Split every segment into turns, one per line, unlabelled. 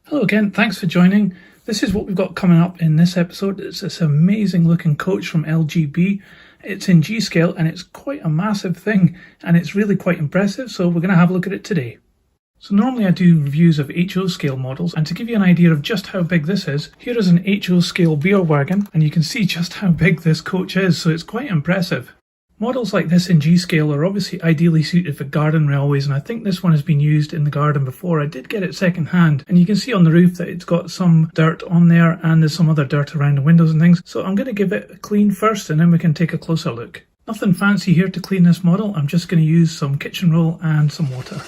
Hello again, thanks for joining. This is what we've got coming up in this episode. It's this amazing looking coach from LGB. It's in G-Scale and it's quite a massive thing and it's really quite impressive, so we're going to have a look at it today. So normally I do reviews of HO scale models, and to give you an idea of just how big this is, here is an HO scale beer wagon and you can see just how big this coach is, so it's quite impressive. Models like this in G-Scale are obviously ideally suited for garden railways, and I think this one has been used in the garden before. I did get it second hand, and you can see on the roof that it's got some dirt on there and there's some other dirt around the windows and things. So I'm going to give it a clean first and then we can take a closer look. Nothing fancy here to clean this model. I'm just going to use some kitchen roll and some water.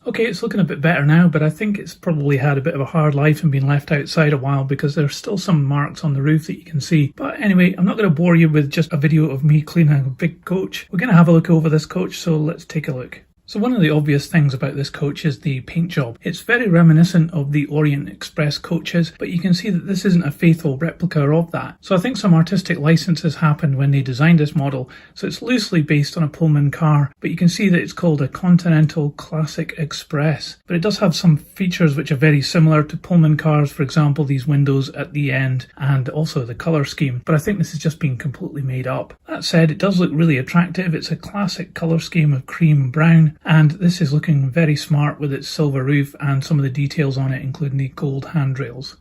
Okay, it's looking a bit better now, but I think it's probably had a bit of a hard life and been left outside a while because there's still some marks on the roof that you can see. But anyway, I'm not going to bore you with just a video of me cleaning a big coach. We're going to have a look over this coach, so let's take a look. So one of the obvious things about this coach is the paint job. It's very reminiscent of the Orient Express coaches, but you can see that this isn't a faithful replica of that. So I think some artistic licenses happened when they designed this model. So it's loosely based on a Pullman car, but you can see that it's called a Continental Classic Express. But it does have some features which are very similar to Pullman cars, for example, these windows at the end and also the colour scheme. But I think this has just been completely made up. That said, it does look really attractive. It's a classic colour scheme of cream and brown. And this is looking very smart with its silver roof and some of the details on it, including the gold handrails.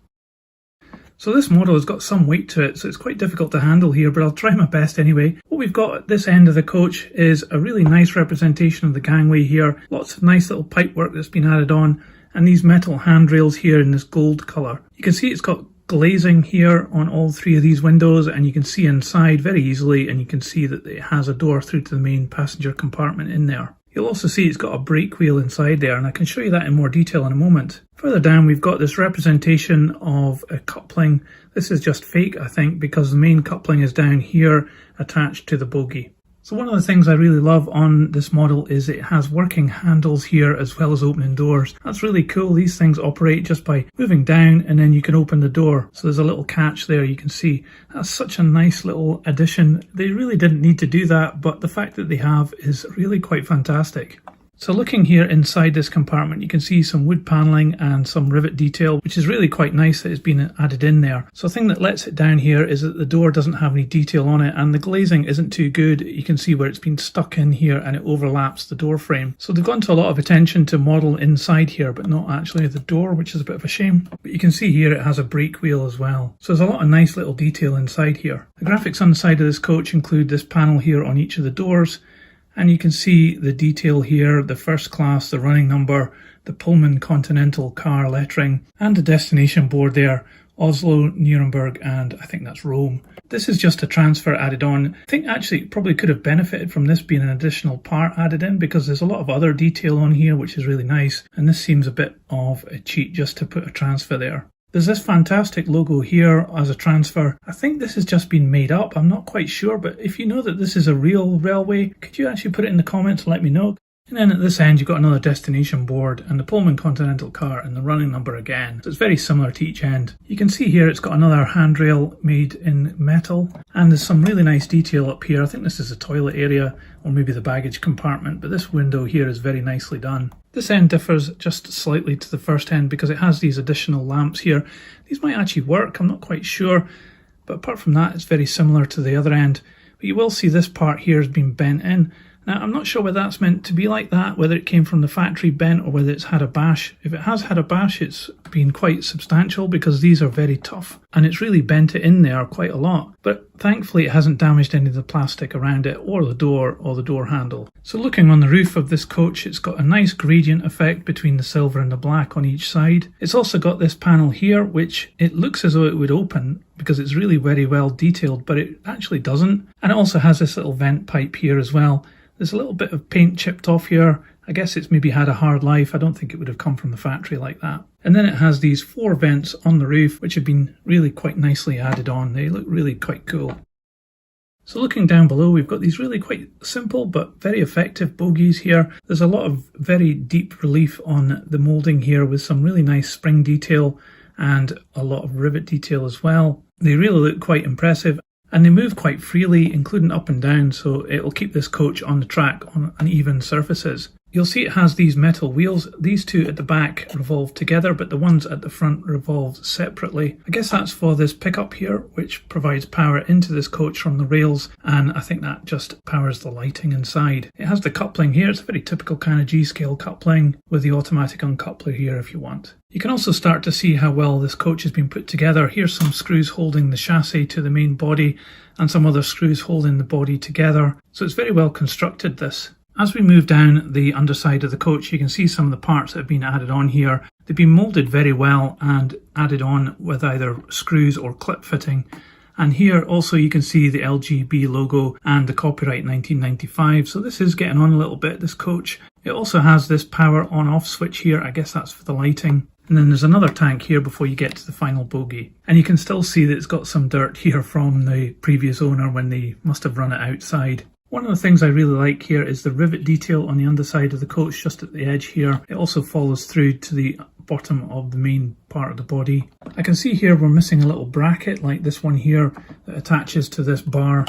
So this model has got some weight to it, so it's quite difficult to handle here, but I'll try my best anyway. What we've got at this end of the coach is a really nice representation of the gangway here. Lots of nice little pipework that's been added on, and these metal handrails here in this gold colour. You can see it's got glazing here on all three of these windows, and you can see inside very easily, and you can see that it has a door through to the main passenger compartment in there. You'll also see it's got a brake wheel inside there, and I can show you that in more detail in a moment. Further down we've got this representation of a coupling. This is just fake, I think, because the main coupling is down here attached to the bogie. So one of the things I really love on this model is it has working handles here as well as opening doors. That's really cool. These things operate just by moving down and then you can open the door. So there's a little catch there you can see. That's such a nice little addition. They really didn't need to do that, but the fact that they have is really quite fantastic. So looking here inside this compartment, you can see some wood panelling and some rivet detail, which is really quite nice that it's been added in there. So the thing that lets it down here is that the door doesn't have any detail on it, and the glazing isn't too good. You can see where it's been stuck in here and it overlaps the door frame. So they've gone to a lot of attention to model inside here, but not actually the door, which is a bit of a shame. But you can see here it has a brake wheel as well. So there's a lot of nice little detail inside here. The graphics on the side of this coach include this panel here on each of the doors. And you can see the detail here, the first class, the running number, the Pullman Continental car lettering, and the destination board there, Oslo, Nuremberg, and I think that's Rome. This is just a transfer added on. I think actually it probably could have benefited from this being an additional part added in, because there's a lot of other detail on here which is really nice, and this seems a bit of a cheat just to put a transfer there. There's this fantastic logo here as a transfer. I think this has just been made up. I'm not quite sure, but if you know that this is a real railway, could you actually put it in the comments and let me know? And then at this end, you've got another destination board and the Pullman Continental car and the running number again. So it's very similar to each end. You can see here it's got another handrail made in metal, and there's some really nice detail up here. I think this is the toilet area or maybe the baggage compartment, but this window here is very nicely done. This end differs just slightly to the first end because it has these additional lamps here. These might actually work, I'm not quite sure, but apart from that it's very similar to the other end. But you will see this part here has been bent in. Now, I'm not sure whether that's meant to be like that, whether it came from the factory bent or whether it's had a bash. If it has had a bash, it's been quite substantial because these are very tough and it's really bent it in there quite a lot. But thankfully it hasn't damaged any of the plastic around it or the door handle. So looking on the roof of this coach, it's got a nice gradient effect between the silver and the black on each side. It's also got this panel here, which it looks as though it would open because it's really very well detailed, but it actually doesn't. And it also has this little vent pipe here as well. There's a little bit of paint chipped off here. I guess it's maybe had a hard life. I don't think it would have come from the factory like that. And then it has these 4 vents on the roof, which have been really quite nicely added on. They look really quite cool. So looking down below, we've got these really quite simple but very effective bogies here. There's a lot of very deep relief on the moulding here with some really nice spring detail and a lot of rivet detail as well. They really look quite impressive. And they move quite freely, including up and down, so it'll keep this coach on the track on uneven surfaces. You'll see it has these metal wheels. These two at the back revolve together, but the ones at the front revolve separately. I guess that's for this pickup here, which provides power into this coach from the rails, and I think that just powers the lighting inside. It has the coupling here. It's a very typical kind of G-scale coupling with the automatic uncoupler here if you want. You can also start to see how well this coach has been put together. Here's some screws holding the chassis to the main body and some other screws holding the body together. So it's very well constructed, this. As we move down the underside of the coach, you can see some of the parts that have been added on here. They've been moulded very well and added on with either screws or clip fitting. And here also you can see the LGB logo and the copyright 1995. So this is getting on a little bit, this coach. It also has this power on off switch here. I guess that's for the lighting. And then there's another tank here before you get to the final bogie. And you can still see that it's got some dirt here from the previous owner when they must have run it outside. One of the things I really like here is the rivet detail on the underside of the coach, just at the edge here. It also follows through to the bottom of the main part of the body. I can see here we're missing a little bracket like this one here that attaches to this bar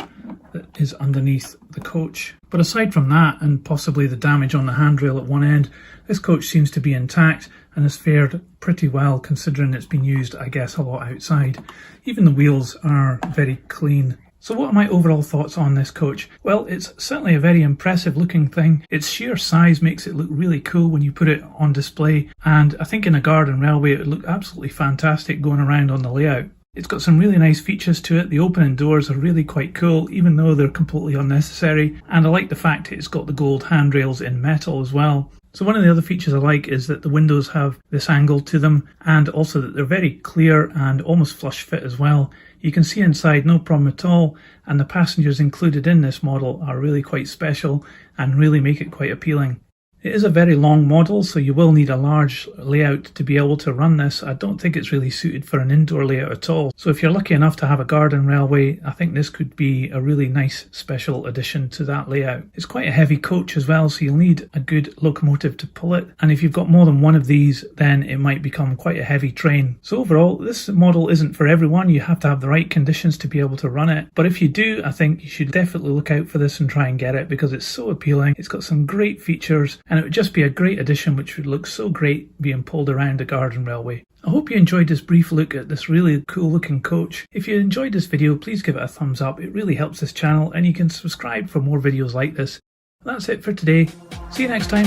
that is underneath the coach. But aside from that, and possibly the damage on the handrail at one end, this coach seems to be intact and has fared pretty well considering it's been used, I guess, a lot outside. Even the wheels are very clean. So what are my overall thoughts on this coach? Well, it's certainly a very impressive looking thing. Its sheer size makes it look really cool when you put it on display, and I think in a garden railway it would look absolutely fantastic going around on the layout. It's got some really nice features to it. The opening doors are really quite cool, even though they're completely unnecessary, and I like the fact it's got the gold handrails in metal as well. So one of the other features I like is that the windows have this angle to them, and also that they're very clear and almost flush fit as well. You can see inside no problem at all, and the passengers included in this model are really quite special and really make it quite appealing. It is a very long model, so you will need a large layout to be able to run this. I don't think it's really suited for an indoor layout at all. So if you're lucky enough to have a garden railway, I think this could be a really nice special addition to that layout. It's quite a heavy coach as well, so you'll need a good locomotive to pull it. And if you've got more than one of these, then it might become quite a heavy train. So overall, this model isn't for everyone. You have to have the right conditions to be able to run it. But if you do, I think you should definitely look out for this and try and get it because it's so appealing. It's got some great features, and it would just be a great addition which would look so great being pulled around a garden railway. I hope you enjoyed this brief look at this really cool looking coach. If you enjoyed this video, please give it a thumbs up. It really helps this channel, and you can subscribe for more videos like this. That's it for today. See you next time.